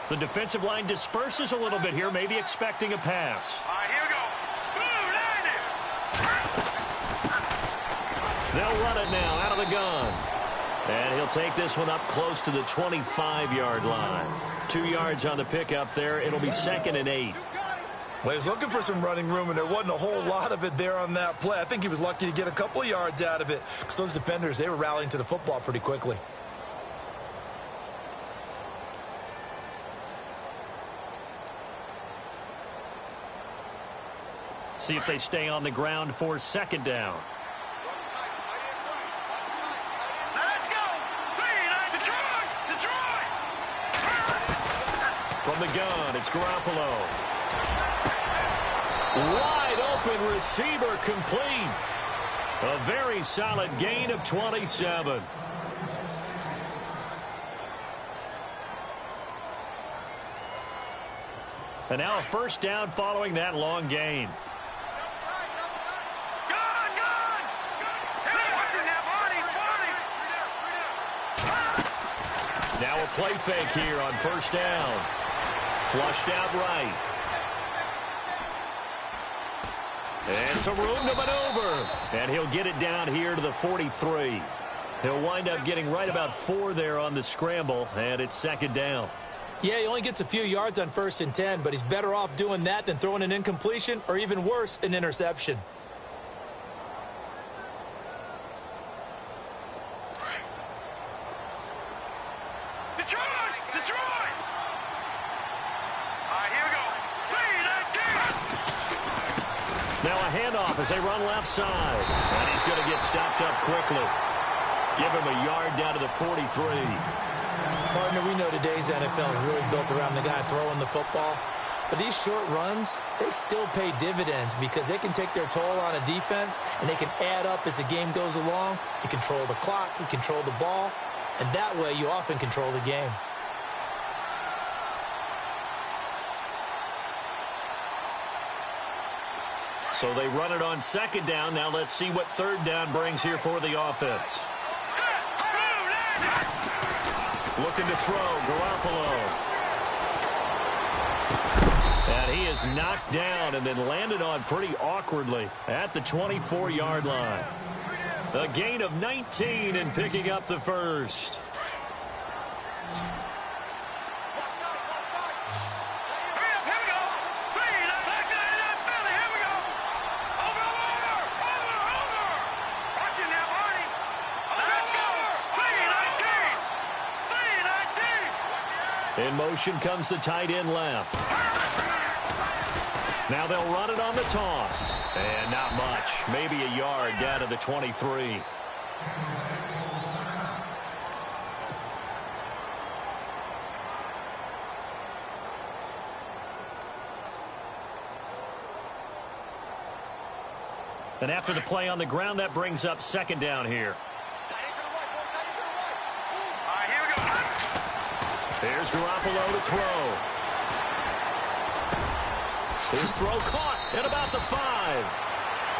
The defensive line disperses a little bit here, maybe expecting a pass. All right, here we go. They'll run it now out of the gun. And he'll take this one up close to the 25-yard line. 2 yards on the pickup there. It'll be 2nd and 8. Well, he was looking for some running room, and there wasn't a whole lot of it there on that play. I think he was lucky to get a couple of yards out of it because those defenders, they were rallying to the football pretty quickly. See if they stay on the ground for 2nd down. Let's go. Detroit. From the gun, it's Garoppolo. Wide open receiver complete. A very solid gain of 27. And now a 1st down following that long gain. Now a play fake here on 1st down. Flushed out right. And some room to maneuver. And he'll get it down here to the 43. He'll wind up getting right about 4 there on the scramble, and it's 2nd down. Yeah, he only gets a few yards on 1st and 10, but he's better off doing that than throwing an incompletion or even worse, an interception. Now a handoff as they run left side. And he's going to get stopped up quickly. Give him a yard down to the 43. Partner, we know today's NFL is really built around the guy throwing the football. But these short runs, they still pay dividends because they can take their toll on a defense and they can add up as the game goes along. You control the clock, you control the ball, and that way you often control the game. So they run it on 2nd down. Now let's see what 3rd down brings here for the offense. Looking to throw, Garoppolo. And he is knocked down and then landed on pretty awkwardly at the 24-yard line. A gain of 19 and picking up the 1st. In motion comes the tight end left. Now they'll run it on the toss. And not much. Maybe a yard down to the 23. And after the play on the ground, that brings up 2nd down here. There's Garoppolo to throw. His throw caught at about the 5.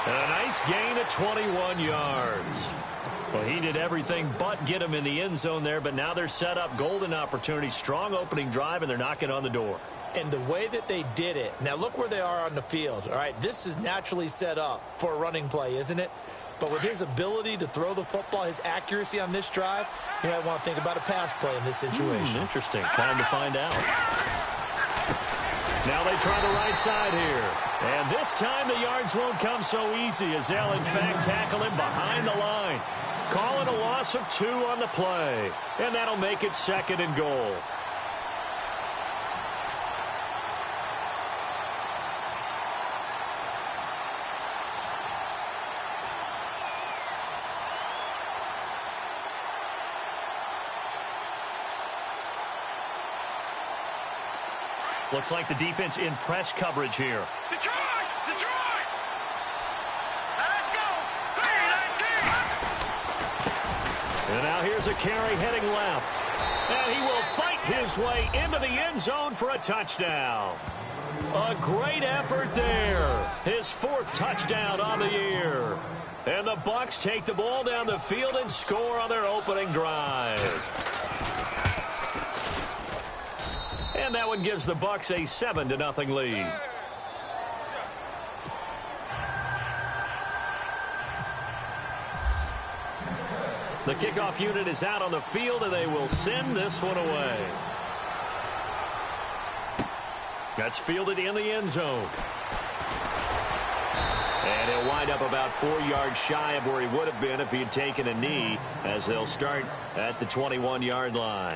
A nice gain of 21 yards. Well, he did everything but get him in the end zone there, but now they're set up. Golden opportunity, strong opening drive, and they're knocking on the door. And the way that they did it, now look where they are on the field. All right, this is naturally set up for a running play, isn't it? But with his ability to throw the football, his accuracy on this drive, you might want to think about a pass play in this situation. Interesting. Time to find out. Now they try the right side here. And this time the yards won't come so easy as they'll, in fact, tackle him behind the line. Call it a loss of 2 on the play. And that'll make it 2nd and goal. Looks like the defense in press coverage here. Detroit! Detroit! Let's go! And now here's a carry heading left. And he will fight his way into the end zone for a touchdown. A great effort there. His 4th touchdown on the year. And the Bucs take the ball down the field and score on their opening drive. And that That one gives the Bucs a 7-0 lead. The kickoff unit is out on the field, and they will send this one away. That's fielded in the end zone. And he'll wind up about 4 yards shy of where he would have been if he had taken a knee, as they'll start at the 21-yard line.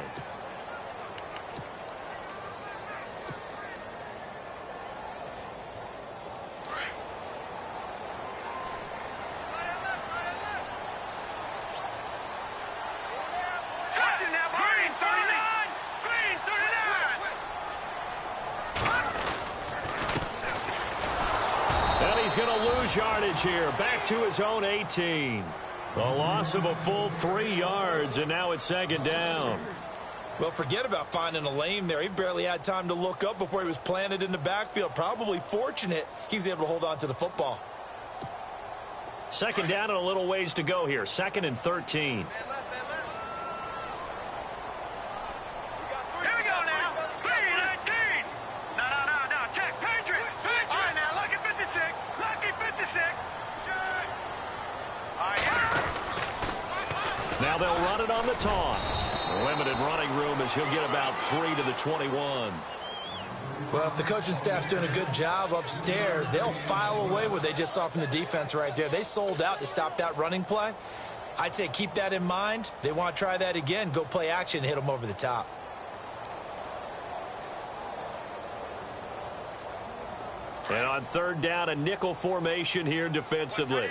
He's going to lose yardage here. Back to his own 18. A loss of a full 3 yards, and now it's second down. Well, forget about finding a lane there. He barely had time to look up before he was planted in the backfield. Probably fortunate he was able to hold on to the football. Second down and a little ways to go here. 2nd and 13. Now they'll run it on the toss. Limited running room as he'll get about 3 to the 21. Well, if the coaching staff's doing a good job upstairs, they'll file away what they just saw from the defense right there. They sold out to stop that running play. I'd say keep that in mind. They want to try that again. Go play action and hit them over the top. And on third down, a nickel formation here defensively.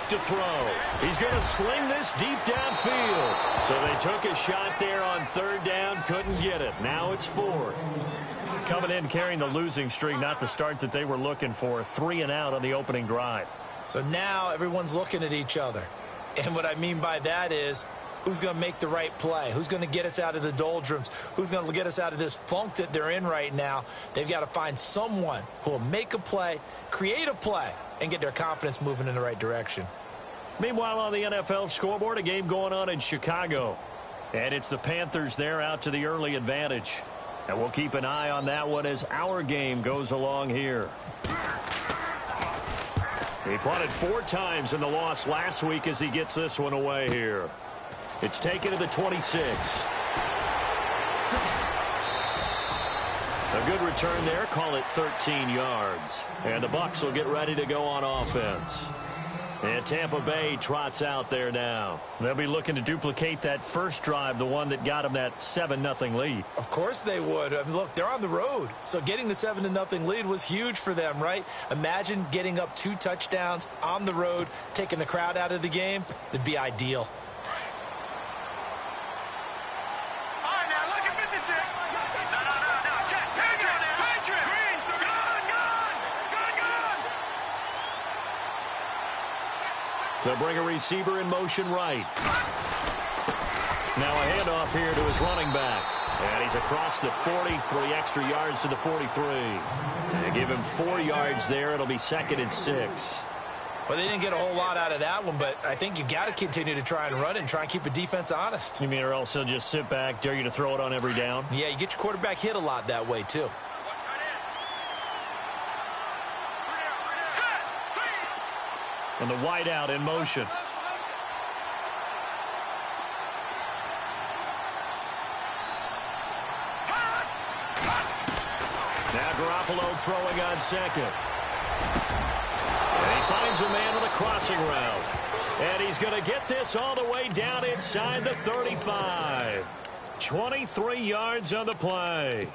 To throw. He's going to sling this deep downfield. So they took a shot there on third down, couldn't get it. Now it's 4th. Coming in carrying the losing streak, not the start that they were looking for. 3 and out on the opening drive. So now everyone's looking at each other. And what I mean by that is, who's going to make the right play? Who's going to get us out of the doldrums? Who's going to get us out of this funk that they're in right now? They've got to find someone who will make a play, create a play, and get their confidence moving in the right direction. Meanwhile, on the NFL scoreboard, a game going on in Chicago. And it's the Panthers there out to the early advantage. And we'll keep an eye on that one as our game goes along here. He punted 4 times in the loss last week as he gets this one away here. It's taken to the 26. A good return there. Call it 13 yards. And the Bucs will get ready to go on offense. And Tampa Bay trots out there now. They'll be looking to duplicate that first drive, the one that got them that 7-0 lead. Of course they would. I mean, look, they're on the road. So getting the 7-0 lead was huge for them, right? Imagine getting up 2 touchdowns on the road, taking the crowd out of the game. It'd be ideal. They'll bring a receiver in motion right. Now a handoff here to his running back. And he's across the 40, 3 extra yards to the 43. They give him 4 yards there. It'll be 2nd and 6. Well, they didn't get a whole lot out of that one, but I think you've got to continue to try and run and try and keep the defense honest. You mean or else he'll just sit back, dare you to throw it on every down? Yeah, you get your quarterback hit a lot that way, too. And the wideout in motion. Now Garoppolo throwing on second. And he finds a man with a crossing route. And he's going to get this all the way down inside the 35. 23 yards on the play.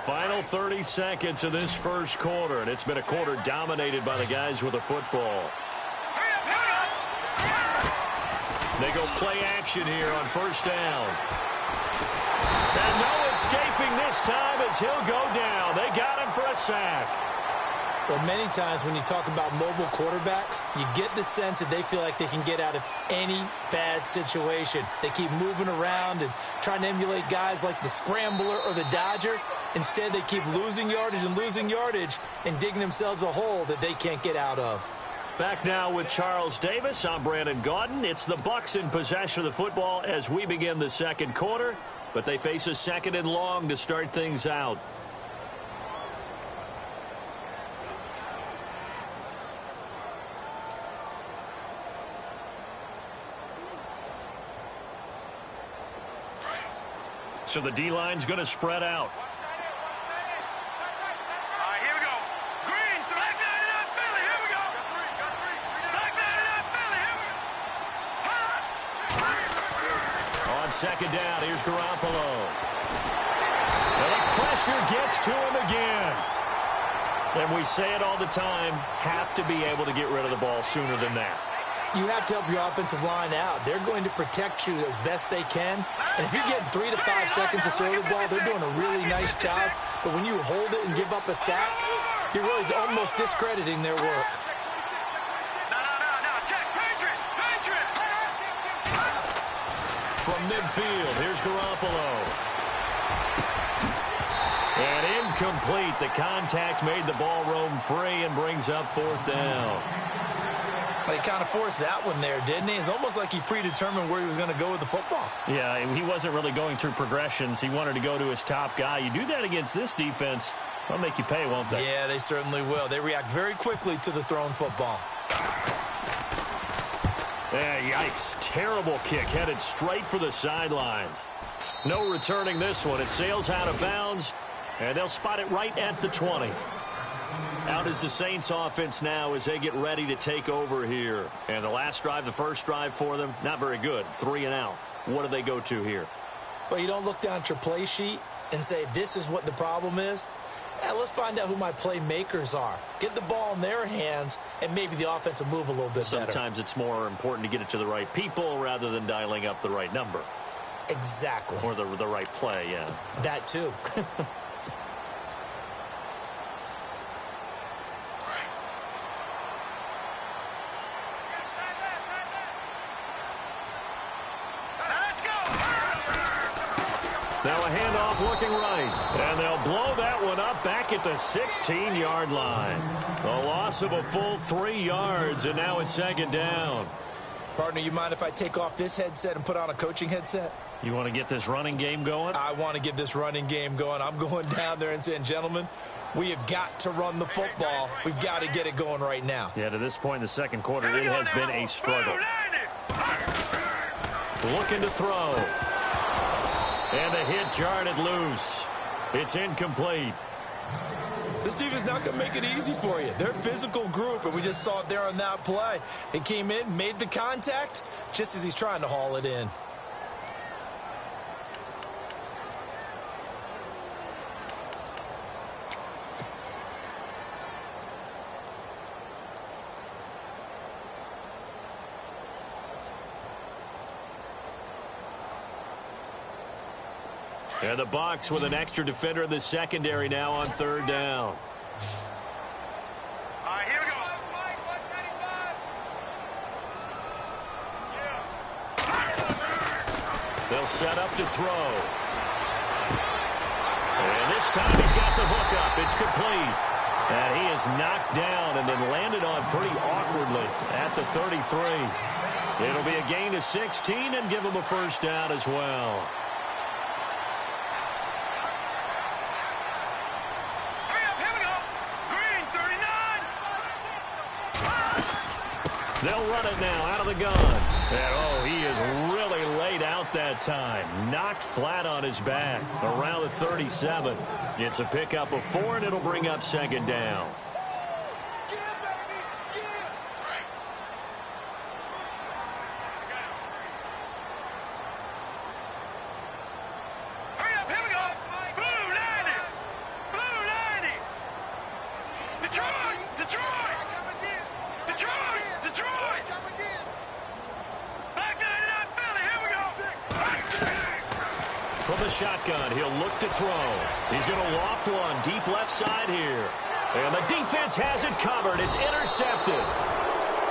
Final 30 seconds of this first quarter, and it's been a quarter dominated by the guys with the football. They go play action here on first down. And no escaping this time as he'll go down. They got him for a sack. Well, many times when you talk about mobile quarterbacks, you get the sense that they feel like they can get out of any bad situation. They keep moving around and trying to emulate guys like the Scrambler or the Dodger. Instead, they keep losing yardage and digging themselves a hole that they can't get out of. Back now with Charles Davis. I'm Brandon Gaudin. It's the Bucs in possession of the football as we begin the second quarter, but they face a second and long to start things out. So the D-line's going to spread out. All right, here we go. Green, black 99 Philly, here we go. Black 99 Philly, here we go. On second down, here's Garoppolo. And the pressure gets to him again. And we say it all the time, have to be able to get rid of the ball sooner than that. You have to help your offensive line out. They're going to protect you as best they can. And if you're getting 3 to 5 seconds to throw the ball, they're doing a really nice job. But when you hold it and give up a sack, you're really almost discrediting their work. No, Jack, Patriot. From midfield, here's Garoppolo. And incomplete. The contact made the ball roam free and brings up fourth down. He kind of forced that one there, didn't he? It's almost like he predetermined where he was going to go with the football. Yeah, he wasn't really going through progressions. He wanted to go to his top guy. You do that against this defense, they'll make you pay, won't they? Yeah, they certainly will. They react very quickly to the thrown football. Yikes. Terrible kick headed straight for the sidelines. No returning this one. It sails out of bounds, and they'll spot it right at the 20. Out is the Saints offense now as they get ready to take over here. And the last drive, the first drive for them, not very good. 3 and out. What do they go to here? Well, you don't look down at your play sheet and say, this is what the problem is. Let's find out who my playmakers are. Get the ball in their hands, and maybe the offense will move a little bit better. Sometimes it's more important to get it to the right people rather than dialing up the right number. Exactly. Or the right play, yeah. That too. Now a handoff looking right, and they'll blow that one up back at the 16-yard line. A loss of a full 3 yards, and now it's second down. Partner, you mind if I take off this headset and put on a coaching headset? You want to get this running game going? I want to get this running game going. I'm going down there and saying, gentlemen, we have got to run the football. We've got to get it going right now. Yeah, to this point in the second quarter, it has been a struggle. Looking to throw. And the hit jarred it loose. It's incomplete. This defense is not going to make it easy for you. They're a physical group, and we just saw it there on that play. It came in, made the contact, just as he's trying to haul it in. And the Bucs with an extra defender in the secondary now on third down. All right, here we go. They'll set up to throw. And this time he's got the hook up. It's complete. And he is knocked down and then landed on pretty awkwardly at the 33. It'll be a gain of 16 and give him a first down as well. They'll run it now out of the gun. And, oh, he is really laid out that time. Knocked flat on his back around the 37. It's a pickup of 4, and it'll bring up second down. From the shotgun, he'll look to throw. He's going to loft one deep left side here. And the defense has it covered. It's intercepted.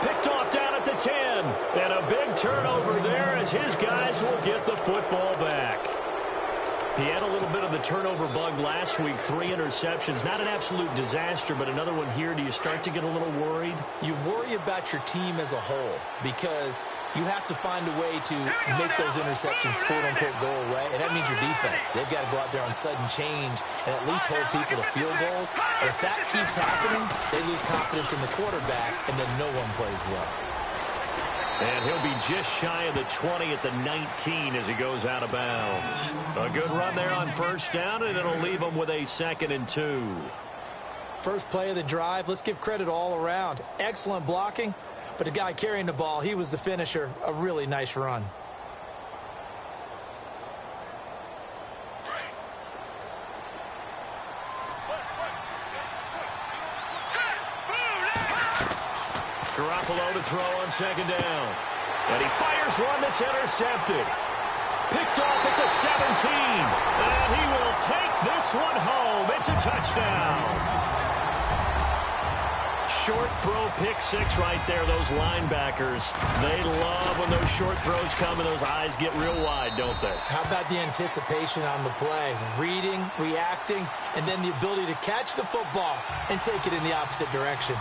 Picked off down at the 10. And a big turnover there as his guys will get the football back. He had a little bit of the turnover bug last week, 3 interceptions. Not an absolute disaster, but another one here. Do you start to get a little worried? You worry about your team as a whole because you have to find a way to make those interceptions, quote-unquote, go away, and that means your defense. They've got to go out there on sudden change and at least hold people to field goals. And if that keeps happening, they lose confidence in the quarterback, and then no one plays well. And he'll be just shy of the 20 at the 19 as he goes out of bounds. A good run there on first down, and it'll leave him with a 2nd and 2. First play of the drive, let's give credit all around. Excellent blocking, but the guy carrying the ball, he was the finisher. A really nice run. Garoppolo to throw on 2nd down. And he fires one that's intercepted. Picked off at the 17. And he will take this one home. It's a touchdown. Short throw, pick 6 right there. Those linebackers, they love when those short throws come and those eyes get real wide, don't they? How about the anticipation on the play? Reading, reacting, and then the ability to catch the football and take it in the opposite direction.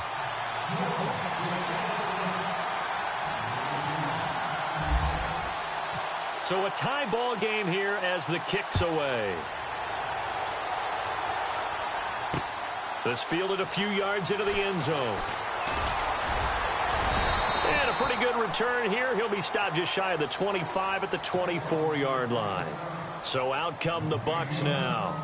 So a tie ball game here as the kick's away. This fielded a few yards into the end zone. And a pretty good return here. He'll be stopped just shy of the 25 at the 24-yard line. So out come the Bucs now.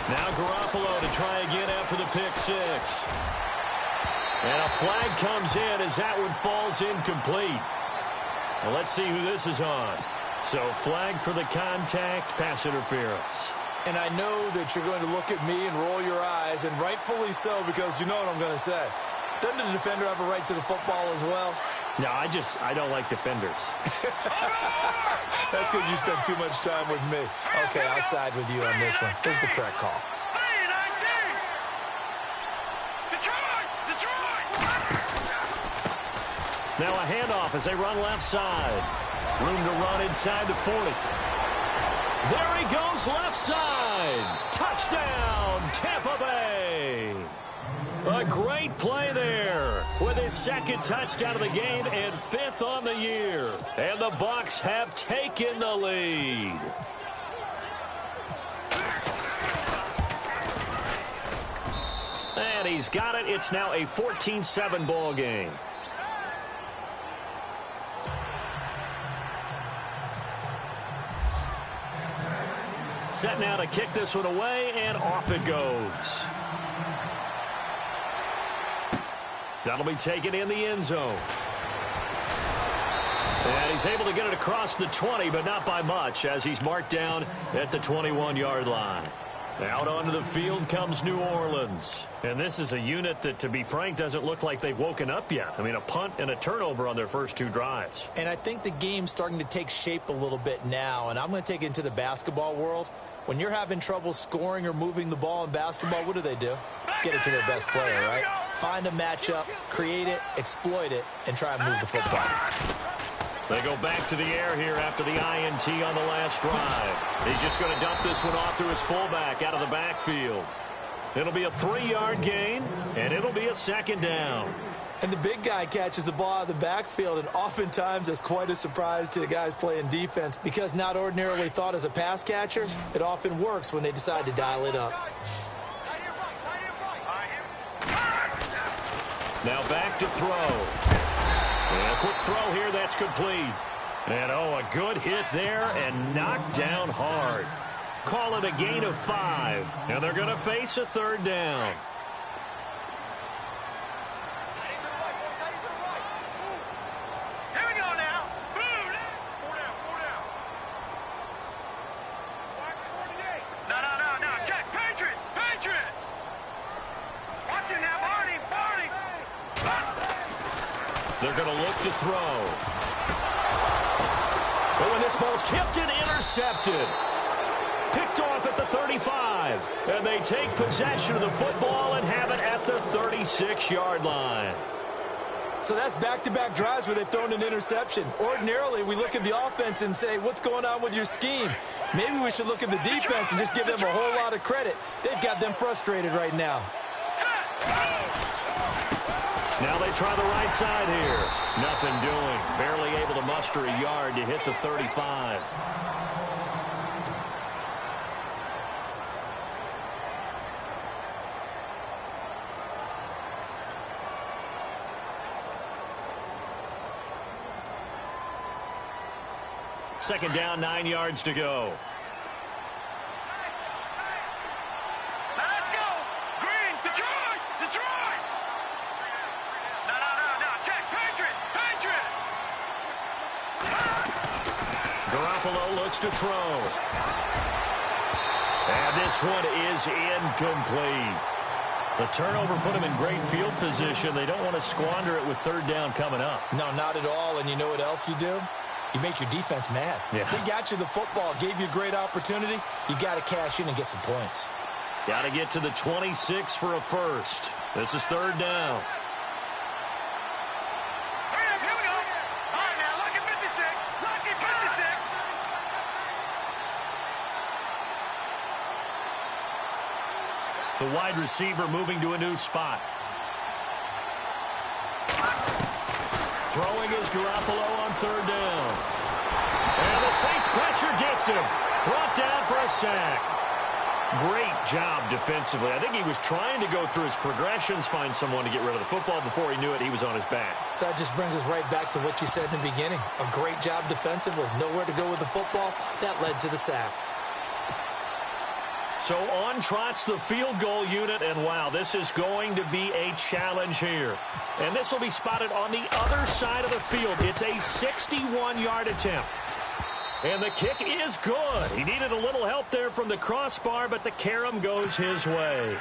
Now Garoppolo to try again after the pick 6. And a flag comes in as that one falls incomplete. Well, let's see who this is on. So flag for the contact, pass interference. And I know that you're going to look at me and roll your eyes, and rightfully so, because you know what I'm going to say. Doesn't the defender have a right to the football as well? No, I don't like defenders. That's because you spend too much time with me. Okay, I'll side with you on this one. This is the correct call. Now a handoff as they run left side. Room to run inside the 40. There he goes left side. Touchdown, Tampa Bay. A great play there with his 2nd touchdown of the game and 5th on the year. And the Bucs have taken the lead. And he's got it. It's now a 14-7 ball game. Set now to kick this one away, and off it goes. That'll be taken in the end zone. And he's able to get it across the 20, but not by much, as he's marked down at the 21-yard line. Out onto the field comes New Orleans. And this is a unit that, to be frank, doesn't look like they've woken up yet. I mean, a punt and a turnover on their first 2 drives. And I think the game's starting to take shape a little bit now, and I'm going to take it into the basketball world. When you're having trouble scoring or moving the ball in basketball, what do? Get it to their best player, right? Find a matchup, create it, exploit it, and try and move the football. They go back to the air here after the INT on the last drive. He's just going to dump this one off to his fullback out of the backfield. It'll be a 3-yard gain, and it'll be a 2nd down. And the big guy catches the ball out of the backfield, and oftentimes that's quite a surprise to the guys playing defense because not ordinarily thought as a pass catcher, it often works when they decide to dial it up. Now back to throw. And a quick throw here, that's complete. And, a good hit there and knocked down hard. Call it a gain of 5, and they're going to face a 3rd down. a look to throw. Oh, and this ball's tipped and intercepted. Picked off at the 35. And they take possession of the football and have it at the 36-yard line. So that's back-to-back drives where they've thrown an interception. Ordinarily, we look at the offense and say, what's going on with your scheme? Maybe we should look at the defense and just give them a whole lot of credit. They've got them frustrated right now. Now they try the right side here. Nothing doing. Barely able to muster a yard to hit the 35. Second down, 9 yards to go. Let's go! Green, Detroit! Detroit! No, check! Patriot! Garoppolo looks to throw. And this one is incomplete. The turnover put him in great field position. They don't want to squander it with third down coming up. No, not at all. And you know what else you do? You make your defense mad. Yeah. They got you the football, gave you a great opportunity. You got to cash in and get some points. Got to get to the 26 for a first. This is third down. Hurry up, here we go! All right, now, lucky 56! Lucky 56! The wide receiver moving to a new spot. Throwing is Garoppolo on third down. And the Saints pressure gets him. Brought down for a sack. Great job defensively. I think he was trying to go through his progressions, find someone to get rid of the football. Before he knew it, he was on his back. So that just brings us right back to what you said in the beginning. A great job defensively. Nowhere to go with the football. That led to the sack. So on trots the field goal unit, and wow, this is going to be a challenge here. And this will be spotted on the other side of the field. It's a 61-yard attempt. And the kick is good. He needed a little help there from the crossbar, but the carom goes his way.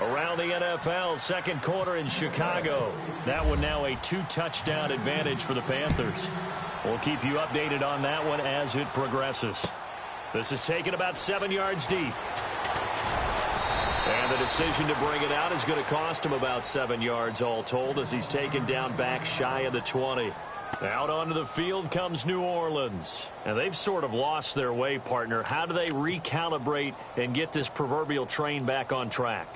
Around the NFL, second quarter in Chicago. That one now a 2-touchdown advantage for the Panthers. We'll keep you updated on that one as it progresses. This is taken about 7 yards deep. And the decision to bring it out is going to cost him about 7 yards all told as he's taken down back shy of the 20. Out onto the field comes New Orleans. And they've sort of lost their way, partner. How do they recalibrate and get this proverbial train back on track?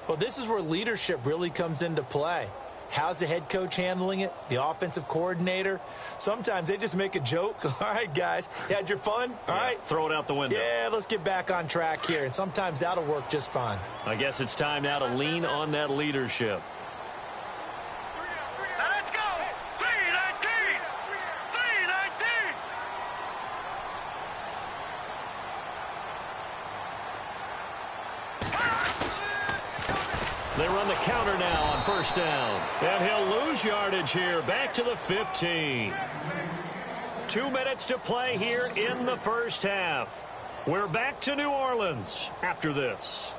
Well, this is where leadership really comes into play. How's the head coach handling it? The offensive coordinator? Sometimes they just make a joke. All right, guys, you had your fun? All right. Throw it out the window. Yeah, let's get back on track here. And sometimes that'll work just fine. I guess it's time now to lean on that leadership. Let's go! 319! 319! They run the counter now on first down. And he'll lose yardage here. Back to the 15. 2 minutes to play here in the first half. We're back to New Orleans after this.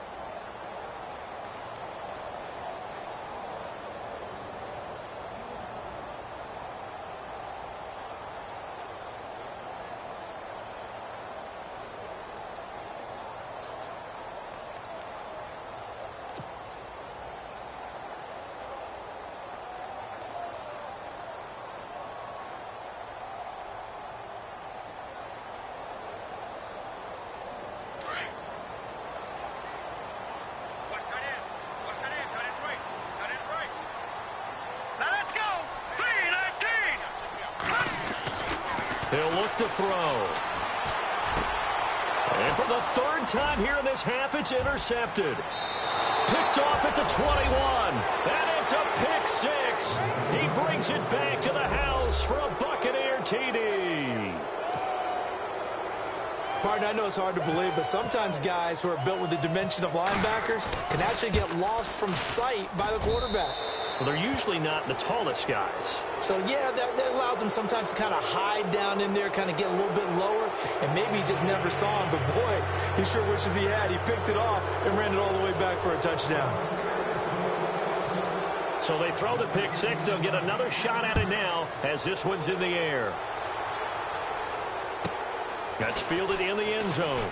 He'll look to throw. And for the third time here in this half, it's intercepted. Picked off at the 21. And it's a pick six. He brings it back to the house for a Buccaneer TD. Partner, I know it's hard to believe, but sometimes guys who are built with the dimension of linebackers can actually get lost from sight by the quarterback. Well, they're usually not the tallest guys. So, yeah, that allows them sometimes to kind of hide down in there, kind of get a little bit lower, and maybe he just never saw him. But, boy, he sure wishes he had. He picked it off and ran it all the way back for a touchdown. So they throw the pick six. They'll get another shot at it now as this one's in the air. That's fielded in the end zone.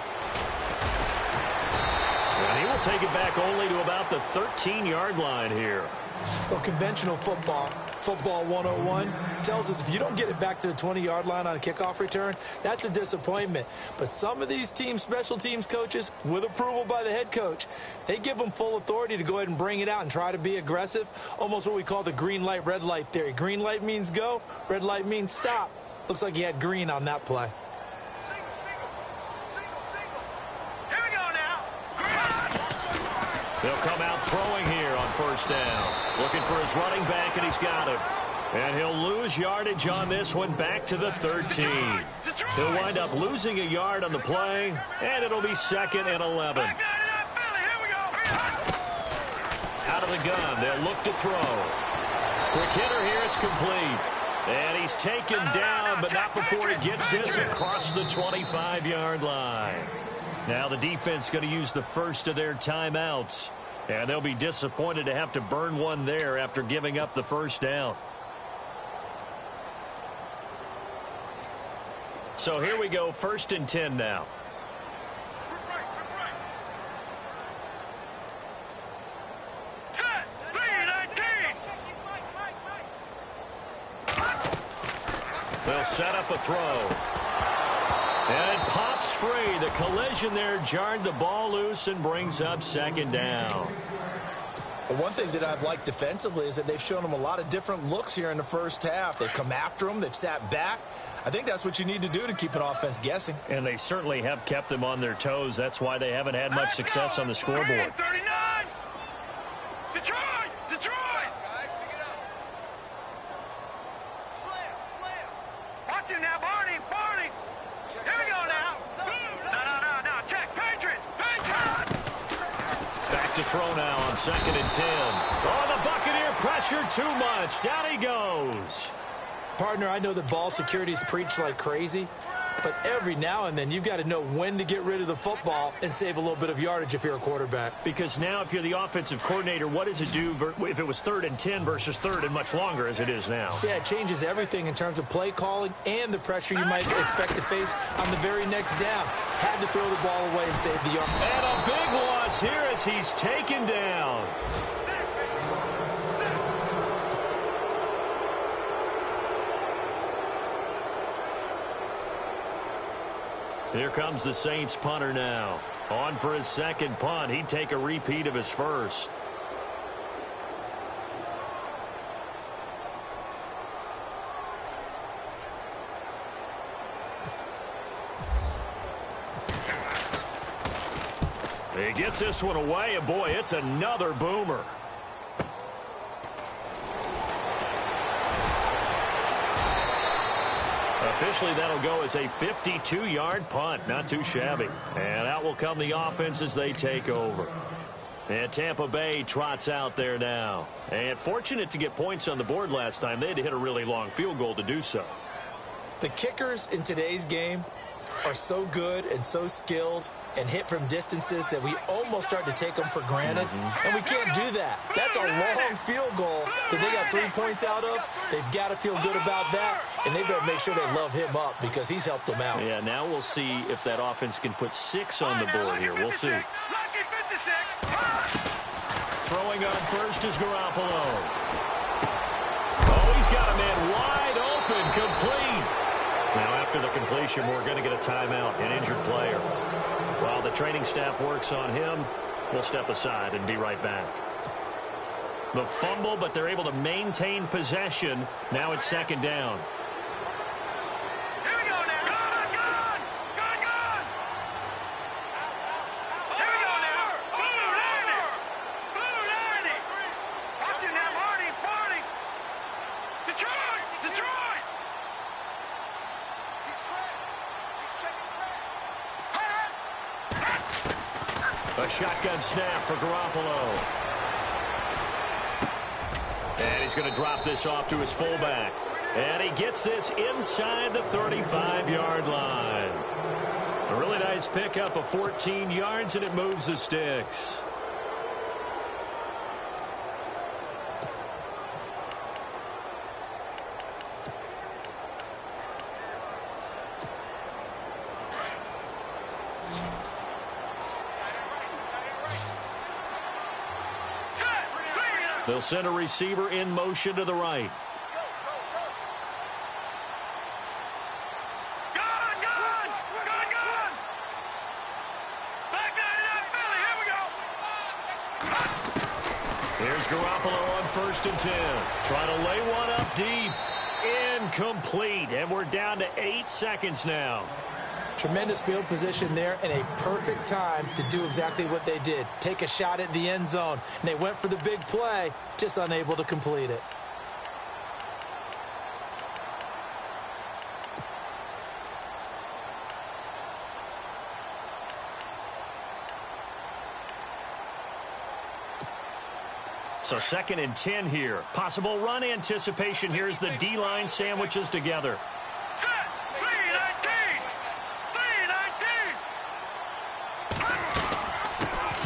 And he will take it back only to about the 13-yard line here. Well, conventional football 101, tells us if you don't get it back to the 20-yard line on a kickoff return, that's a disappointment. But some of these team special teams coaches, with approval by the head coach, they give them full authority to go ahead and bring it out and try to be aggressive, almost what we call the green light, red light theory. Green light means go, red light means stop. Looks like he had green on that play. Here we go now. They'll come out throwing here on first down. Looking for his running back, and he's got him. And he'll lose yardage on this one back to the 13. He'll wind up losing a yard on the play, and it'll be 2nd and 11. Out of the gun, they'll look to throw. Quick hitter here, it's complete. And he's taken down, but not before he gets this across the 25-yard line. Now the defense going to use the first of their timeouts. And they'll be disappointed to have to burn one there after giving up the first down. So here we go, 1st and 10 now. Set. 3-19. They'll set up a throw. And it pops free. The collision there jarred the ball loose and brings up 2nd down. Well, one thing that I've liked defensively is that they've shown them a lot of different looks here in the first half. They've come after them. They've sat back. I think that's what you need to do to keep an offense guessing. And they certainly have kept them on their toes. That's why they haven't had much success on the scoreboard. 39. Detroit. Watch him now, Barney. Here we go now. No. Check. Patriot. Back to throw now on 2nd and 10. Oh, the Buccaneer pressure too much. Down he goes. Partner, I know that ball security's preached like crazy, but every now and then you've got to know when to get rid of the football and save a little bit of yardage if you're a quarterback. Because now if you're the offensive coordinator, what does it do if it was 3rd and 10 versus 3rd and much longer as it is now? Yeah, it changes everything in terms of play calling and the pressure you might expect to face on the very next down. Had to throw the ball away and save the yard. And a big loss here as he's taken down. Here comes the Saints punter now. On for his 2nd punt. He'd take a repeat of his first. He gets this one away, and boy, it's another boomer. Officially, that'll go as a 52-yard punt. Not too shabby. And out will come the offense as they take over. And Tampa Bay trots out there now. And fortunate to get points on the board last time. They had to hit a really long field goal to do so. The kickers in today's game are so good and so skilled and hit from distances that we almost start to take them for granted. And we can't do that. That's a long field goal that they got 3 points out of. They've got to feel good about that, and they better make sure they love him up because he's helped them out. Yeah, now we'll see if that offense can put 6 on the board here. We'll see. Throwing on first is Garoppolo. Oh, he's got a man wide open, complete. Now, after the completion, we're going to get a timeout, an injured player. While the training staff works on him, we'll step aside and be right back. The fumble, but they're able to maintain possession. Now it's 2nd down. Here we go now. Gone. Here we go now. Blue 90. Watch him now, Barney. Detroit. A shotgun snap for Garoppolo. And he's going to drop this off to his fullback. And he gets this inside the 35-yard line. A really nice pickup of 14 yards, and it moves the sticks. They'll send a receiver in motion to the right. Here's Garoppolo on 1st and 10. Trying to lay one up deep. Incomplete. And we're down to 8 seconds now. Tremendous field position there and a perfect time to do exactly what they did. Take a shot at the end zone. And they went for the big play, just unable to complete it. So 2nd and 10 here. Possible run anticipation here as the D-line sandwiches together. Set! 3-19!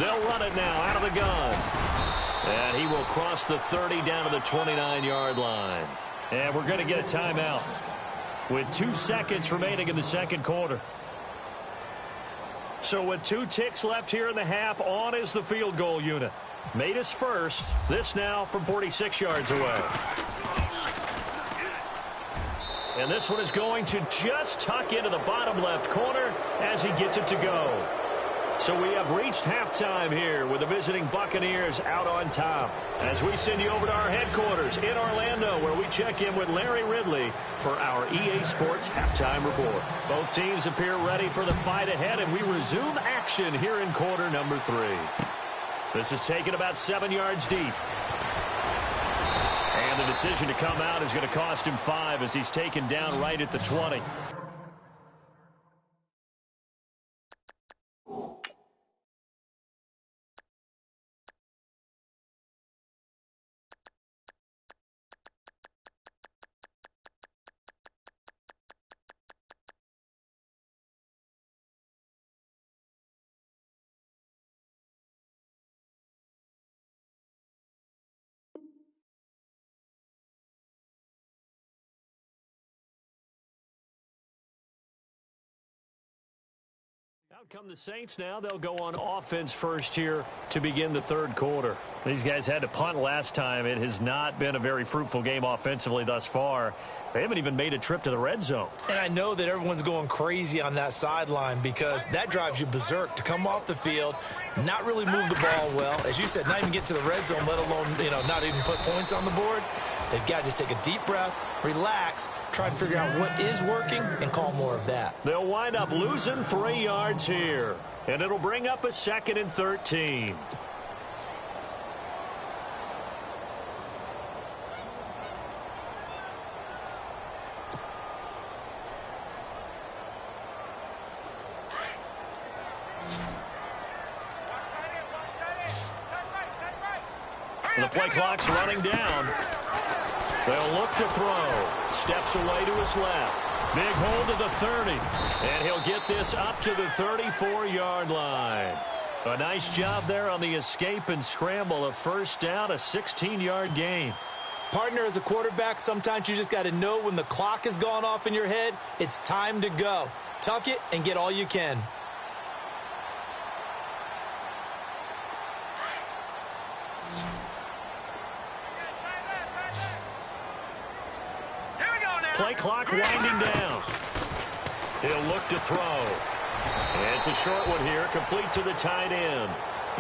They'll run it now out of the gun. And he will cross the 30 down to the 29-yard line. And we're going to get a timeout with 2 seconds remaining in the second quarter. So with 2 ticks left here in the half, on is the field goal unit. Made his first. This now from 46 yards away. And this one is going to just tuck into the bottom left corner as he gets it to go. So we have reached halftime here with the visiting Buccaneers out on top. As we send you over to our headquarters in Orlando, where we check in with Larry Ridley for our EA Sports Halftime Report. Both teams appear ready for the fight ahead, and we resume action here in quarter number 3. This is taken about 7 yards deep. And the decision to come out is going to cost him 5 as he's taken down right at the 20. Out come the Saints now. They'll go on offense first here to begin the third quarter. These guys had to punt last time. It has not been a very fruitful game offensively thus far. They haven't even made a trip to the red zone. And I know that everyone's going crazy on that sideline because that drives you berserk to come off the field, not really move the ball well. As you said, not even get to the red zone, let alone, not even put points on the board. They've got to just take a deep breath, relax, try and figure out what is working, and call more of that. They'll wind up losing 3 yards here, and it'll bring up a 2nd and 13. The play clock's running down. They'll look to throw. Steps away to his left. Big hold of the 30. And he'll get this up to the 34-yard line. A nice job there on the escape and scramble. A first down, a 16-yard gain. Partner, as a quarterback, sometimes you just got to know when the clock has gone off in your head, it's time to go. Tuck it and get all you can. Play clock winding down. He'll look to throw. And it's a short one here, complete to the tight end.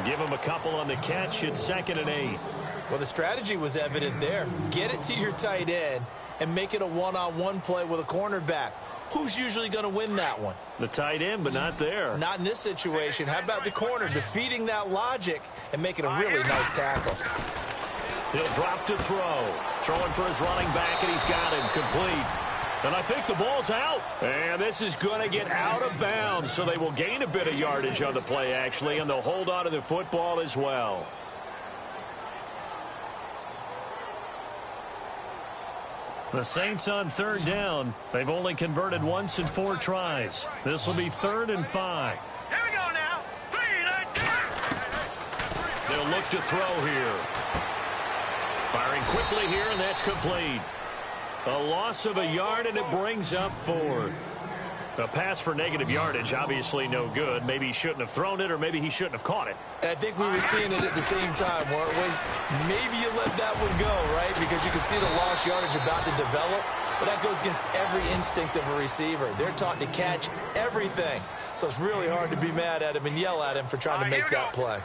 Give him a couple on the catch. It's 2nd and 8. Well, the strategy was evident there. Get it to your tight end and make it a one-on-one play with a cornerback. Who's usually going to win that one? The tight end, but not there. Not in this situation. How about the corner defeating that logic and making a really nice tackle? He'll drop to throw. Throwing for his running back, and he's got him complete. And I think the ball's out. And this is going to get out of bounds, so they will gain a bit of yardage on the play, actually, and they'll hold on to the football as well. The Saints on 3rd down. They've only converted once in 4 tries. This will be 3rd and 5. Here we go now. 3-19. They'll look to throw here. Firing quickly here, and that's complete. A loss of a yard, and it brings up 4th. A pass for negative yardage, obviously no good. Maybe he shouldn't have thrown it, or maybe he shouldn't have caught it. I think we were seeing it at the same time, weren't we? Maybe you let that one go, right? Because you can see the lost yardage about to develop. But that goes against every instinct of a receiver. They're taught to catch everything. So it's really hard to be mad at him and yell at him for trying to make that play.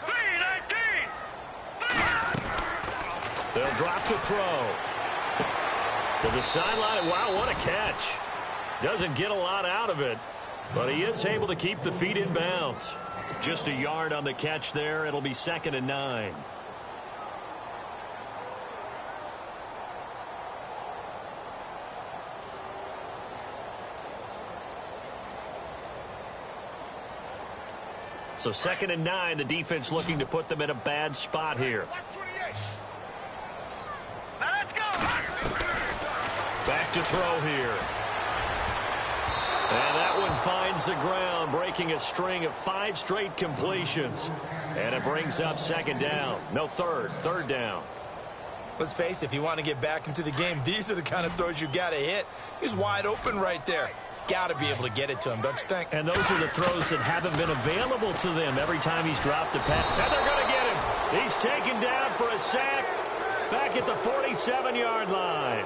They'll drop to throw. To the sideline. Wow, what a catch. Doesn't get a lot out of it, but he is able to keep the feet in bounds. Just a yard on the catch there. It'll be 2nd and 9. So 2nd and 9, the defense looking to put them in a bad spot here. Now let's go. Back to throw here. And that one finds the ground, breaking a string of 5 straight completions. And it brings up 2nd down. No, 3rd down. Let's face it, if you want to get back into the game, these are the kind of throws you got to hit. He's wide open right there. Got to be able to get it to him, don't you think? And those are the throws that haven't been available to them every time he's dropped a pass. And they're going to get him. He's taken down for a sack back at the 47-yard line.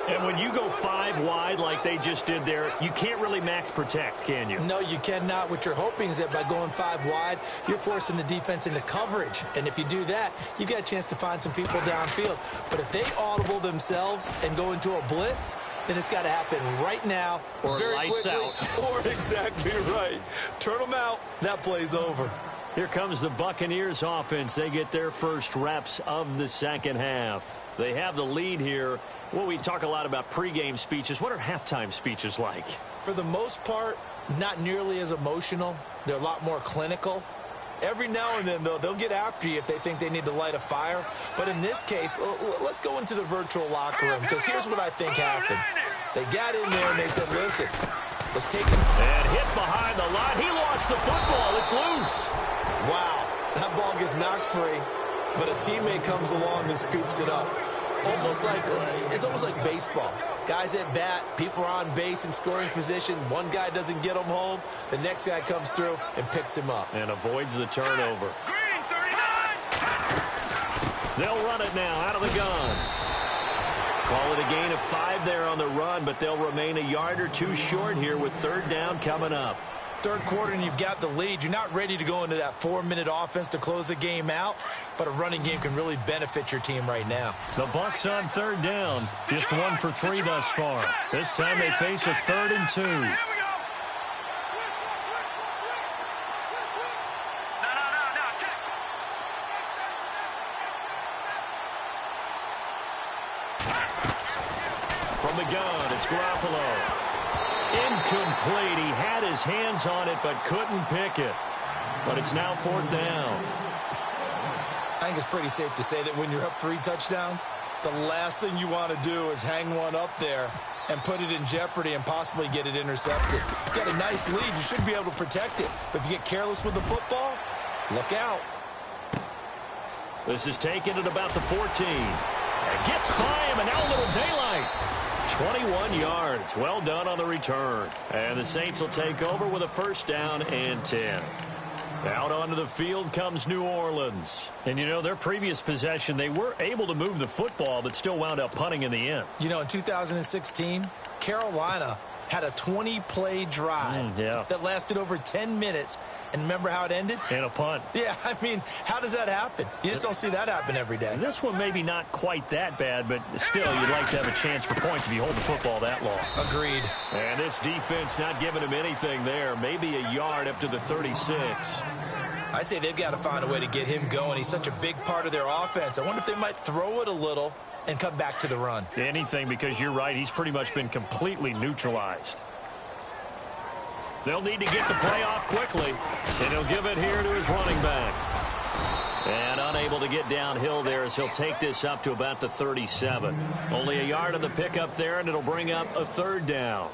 And when you go 5 wide like they just did there, you can't really max protect, can you? No, you cannot. What you're hoping is that by going 5 wide, you're forcing the defense into coverage. And if you do that, you got a chance to find some people downfield. But if they audible themselves and go into a blitz, then it's got to happen right now. Or very lights quickly, out. Or exactly right. Turn them out. That play's over. Here comes the Buccaneers offense. They get their first reps of the second half. They have the lead here. Well, we talk a lot about pregame speeches. What are halftime speeches like? For the most part, not nearly as emotional. They're a lot more clinical. Every now and then, though, they'll get after you if they think they need to light a fire. But in this case, let's go into the virtual locker room, because here's what I think happened. They got in there and they said, listen, let's take it. And hit behind the line. He lost the football. It's loose. Wow, that ball gets knocked free, but a teammate comes along and scoops it up. It's almost like baseball. Guys at bat, people are on base in scoring position. One guy doesn't get him home. The next guy comes through and picks him up. And avoids the turnover. Green 39. They'll run it now out of the gun. Call it a gain of 5 there on the run, but they'll remain a yard or 2 short here with 3rd down coming up. Third quarter and you've got the lead. You're not ready to go into that 4-minute offense to close the game out, but a running game can really benefit your team right now. The Bucs on 3rd down. Just 1 for 3 thus far. This time they face a 3rd and 2. Here we go. No, check. From the gun, it's Garoppolo. Incomplete. He had his hands on it, but couldn't pick it. But it's now 4th down. I think it's pretty safe to say that when you're up 3 touchdowns, the last thing you want to do is hang one up there and put it in jeopardy and possibly get it intercepted. You've got a nice lead. You should be able to protect it. But if you get careless with the football, look out. This is taken at about the 14. It gets by him, and now a little daylight. 21 yards. Well done on the return. And the Saints will take over with a 1st down and 10. Out onto the field comes New Orleans. And, you know, their previous possession, they were able to move the football, but still wound up punting in the end. You know, in 2016, Carolina had a 20-play drive that lasted over 10 minutes. And remember how it ended? And a punt. Yeah, I mean, how does that happen? You just don't see that happen every day. And this one maybe not quite that bad, but still you'd like to have a chance for points if you hold the football that long. Agreed. And this defense not giving him anything there. Maybe a yard up to the 36. I'd say they've got to find a way to get him going. He's such a big part of their offense. I wonder if they might throw it a little and come back to the run. Anything, because you're right. He's pretty much been completely neutralized. They'll need to get the play off quickly, and he'll give it here to his running back. And unable to get downhill there as he'll take this up to about the 37. Only a yard on the pickup there, and it'll bring up a 3rd down.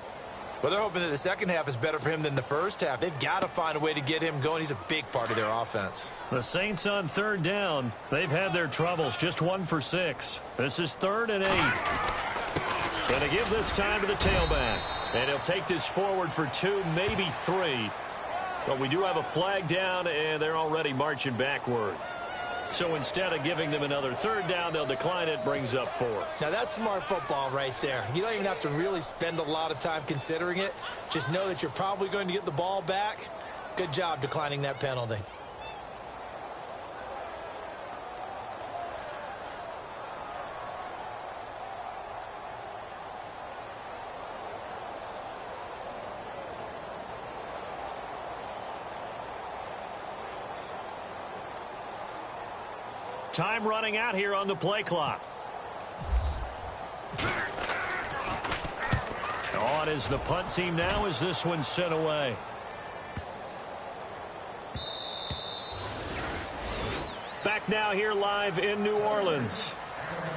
Well, they're hoping that the second half is better for him than the first half. They've got to find a way to get him going. He's a big part of their offense. The Saints on 3rd down. They've had their troubles, just 1 for 6. This is 3rd and 8. Going to give this time to the tailback. And he'll take this forward for 2, maybe 3. But we do have a flag down, and they're already marching backward. So instead of giving them another 3rd down, they'll decline it, brings up 4. Now, that's smart football right there. You don't even have to really spend a lot of time considering it. Just know that you're probably going to get the ball back. Good job declining that penalty. Time running out here on the play clock. On is the punt team now as this one's sent away. Back now here live in New Orleans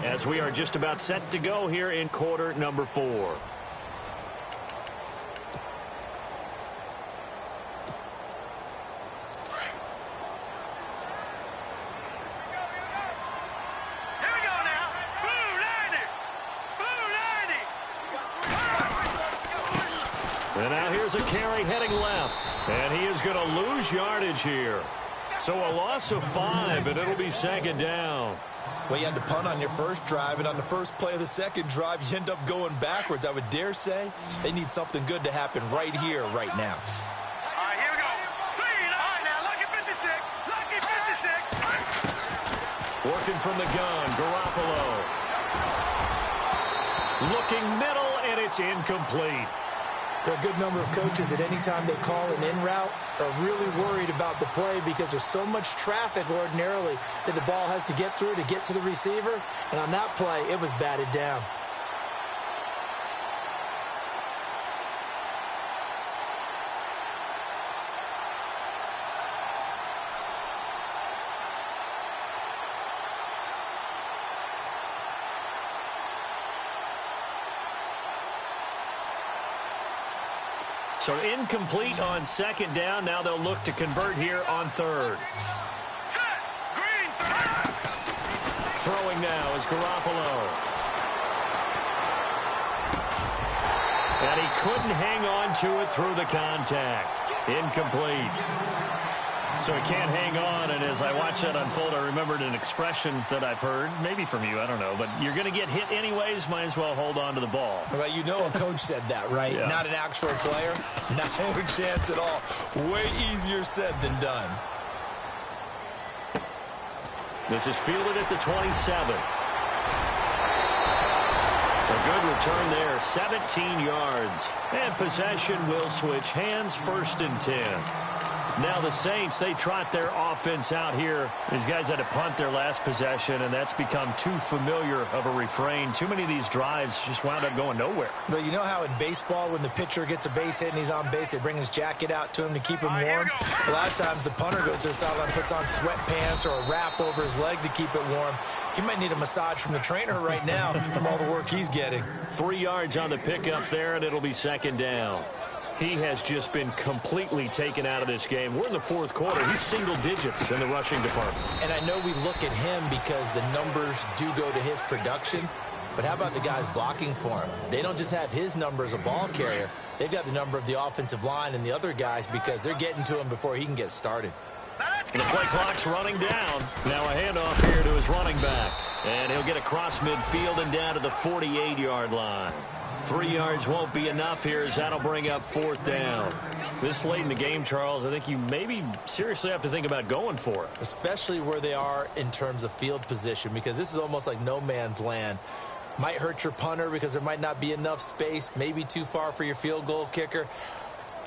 as we are just about set to go here in quarter number 4. And now here's a carry heading left. And he is going to lose yardage here. So a loss of 5, and it'll be 2nd down. Well, you had to punt on your first drive, and on the first play of the second drive, you end up going backwards. I would dare say they need something good to happen right here, right now. All right, here we go. Clean. All right, now, lucky 56. Lucky 56. Working from the gun, Garoppolo. Looking middle, and it's incomplete. There are a good number of coaches that any time they call an in route are really worried about the play because there's so much traffic ordinarily that the ball has to get through to get to the receiver. And on that play, it was batted down. So incomplete on 2nd down. Now they'll look to convert here on 3rd. Set. Green. Throwing now is Garoppolo. And he couldn't hang on to it through the contact. Incomplete. So he can't hang on, and as I watch that unfold, I remembered an expression that I've heard, maybe from you, I don't know, but you're going to get hit anyways, might as well hold on to the ball. Well, you know a coach said that, right? Yeah. Not an actual player. No chance at all. Way easier said than done. This is fielded at the 27. A good return there, 17 yards. And possession will switch hands, 1st and 10. Now the Saints, they trot their offense out here. These guys had to punt their last possession, and that's become too familiar of a refrain. Too many of these drives just wound up going nowhere. But you know how in baseball, when the pitcher gets a base hit and he's on base, they bring his jacket out to him to keep him warm? A lot of times the punter goes to the sideline, puts on sweatpants or a wrap over his leg to keep it warm. He might need a massage from the trainer right now from all the work he's getting. 3 yards on the pickup there, and it'll be 2nd down. He has just been completely taken out of this game. We're in the 4th quarter. He's single digits in the rushing department. And I know we look at him because the numbers do go to his production. But how about the guys blocking for him? They don't just have his number as a ball carrier. They've got the number of the offensive line and the other guys because they're getting to him before he can get started. The play clock's running down. Now a handoff here to his running back. And he'll get across midfield and down to the 48-yard line. 3 yards won't be enough here as that'll bring up 4th down. This late in the game, Charles, I think you maybe seriously have to think about going for it. Especially where they are in terms of field position, because this is almost like no man's land. Might hurt your punter because there might not be enough space, maybe too far for your field goal kicker.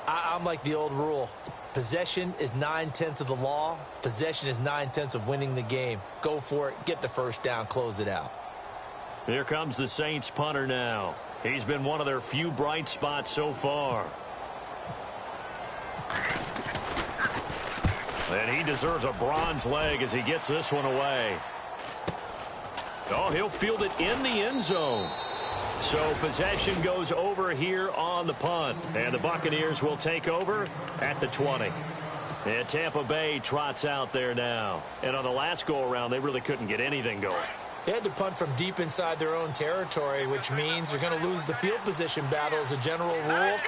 I'm like the old rule. Possession is 9/10 of the law. Possession is 9/10 of winning the game. Go for it. Get the 1st down. Close it out. Here comes the Saints punter now. He's been one of their few bright spots so far. And he deserves a bronze leg as he gets this one away. Oh, he'll field it in the end zone. So possession goes over here on the punt. And the Buccaneers will take over at the 20. And Tampa Bay trots out there now. And on the last go-around, they really couldn't get anything going. They had to punt from deep inside their own territory, which means you're going to lose the field position battle as a general rule.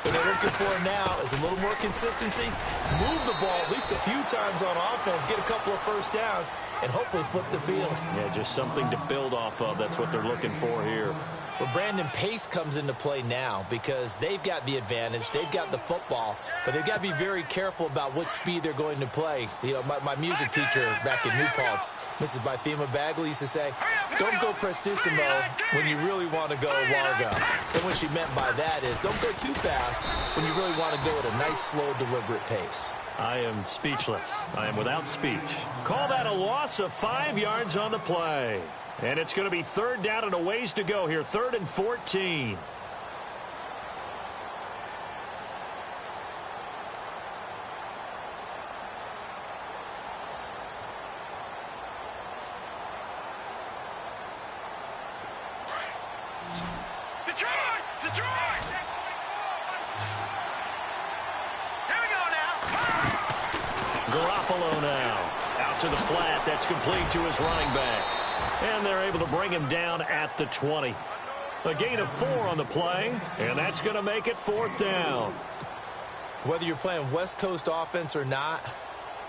What they're looking for now is a little more consistency, move the ball at least a few times on offense, get a couple of first downs, and hopefully flip the field. Yeah, just something to build off of. That's what they're looking for here. Well, Brandon, pace comes into play now because they've got the advantage. They've got the football, but they've got to be very careful about what speed they're going to play. You know, my music teacher back in New Paltz, Mrs. Bythema Bagley, used to say, don't go prestissimo when you really want to go largo. And what she meant by that is don't go too fast when you really want to go at a nice, slow, deliberate pace. I am speechless. I am without speech. Call that a loss of 5 yards on the play. And it's going to be third down and a ways to go here, 3rd and 14. Detroit! Here we go now. Garoppolo now. Out to the flat. That's complete to his running back. And they're able to bring him down at the 20. A gain of 4 on the play, and that's going to make it 4th down. Whether you're playing West Coast offense or not,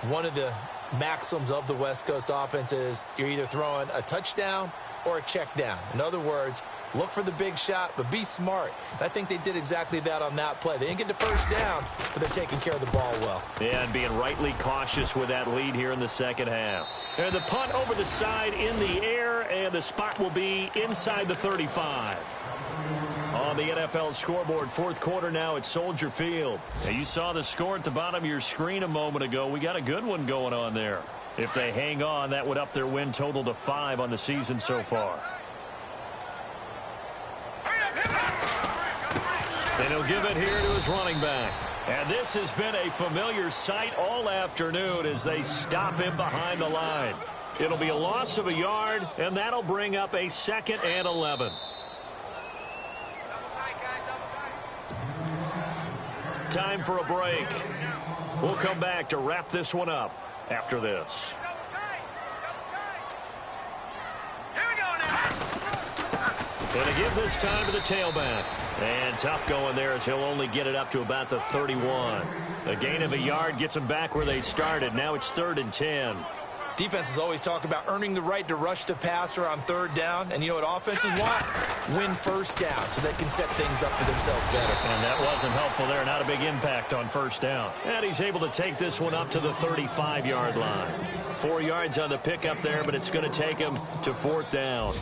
one of the maxims of the West Coast offense is you're either throwing a touchdown or a check down. In other words, look for the big shot, but be smart. And I think they did exactly that on that play. They didn't get the first down, but they're taking care of the ball well. Yeah, and being rightly cautious with that lead here in the second half. And the punt over the side in the air, and the spot will be inside the 35. On the NFL scoreboard, 4th quarter now at Soldier Field. Now, you saw the score at the bottom of your screen a moment ago. We got a good one going on there. If they hang on, that would up their win total to 5 on the season so far. And he'll give it here to his running back. And this has been a familiar sight all afternoon as they stop him behind the line. It'll be a loss of a yard, and that'll bring up a 2nd and 11. Time for a break. We'll come back to wrap this one up after this. And to give this time to the tailback. And tough going there as he'll only get it up to about the 31. A gain of a yard gets them back where they started. Now it's 3rd and 10. Defenses always talk about earning the right to rush the passer on 3rd down. And you know what offenses want? Win first down so they can set things up for themselves better. And that wasn't helpful there. Not a big impact on first down. And he's able to take this one up to the 35-yard line. 4 yards on the pickup there, but it's going to take him to 4th down.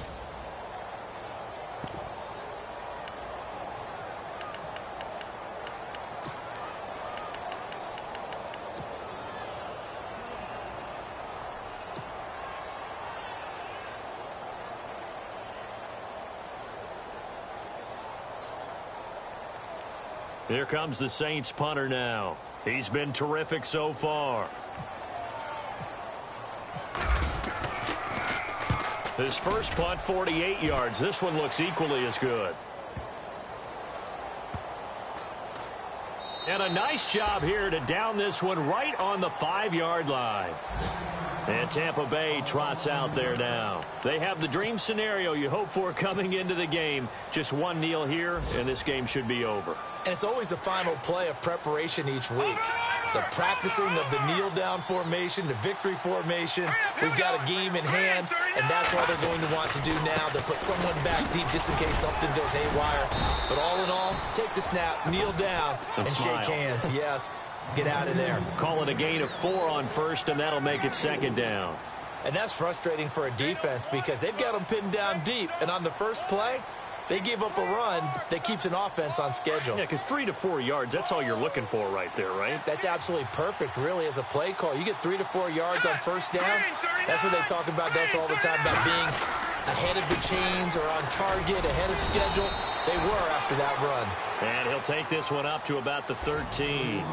Here comes the Saints punter now. He's been terrific so far. His first punt, 48 yards. This one looks equally as good. And a nice job here to down this one right on the 5-yard line. And Tampa Bay trots out there now. They have the dream scenario you hope for coming into the game. Just one kneel here, and this game should be over. And it's always the final play of preparation each week. The practicing of the kneel-down formation, the victory formation. We've got a game in hand, and that's all they're going to want to do now. They'll put someone back deep just in case something goes haywire. But all in all, take the snap, kneel down, and shake hands. Yes, get out of there. Call it a gain of 4 on first, and that'll make it 2nd down. And that's frustrating for a defense because they've got them pinned down deep. And on the first play, they give up a run that keeps an offense on schedule. Yeah, because 3 to 4 yards, that's all you're looking for right there, right? That's absolutely perfect, really, as a play call. You get 3 to 4 yards on first down. That's what they talk about us all the time, about being ahead of the chains or on target, ahead of schedule. They were after that run. And he'll take this one up to about the 13.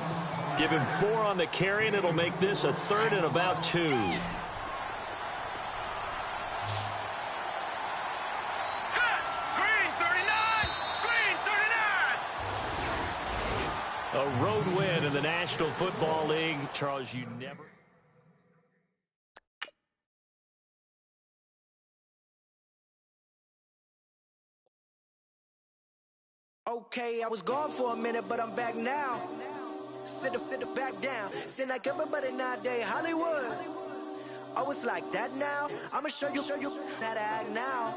Give him 4 on the carry, and it'll make this a 3rd and about 2. A road win in the National Football League. Charles, you never... Okay, I was gone for a minute, but I'm back now. Sit back down. Then like everybody nowadays, Hollywood. Oh, it's like that now? I'ma show you how to act now.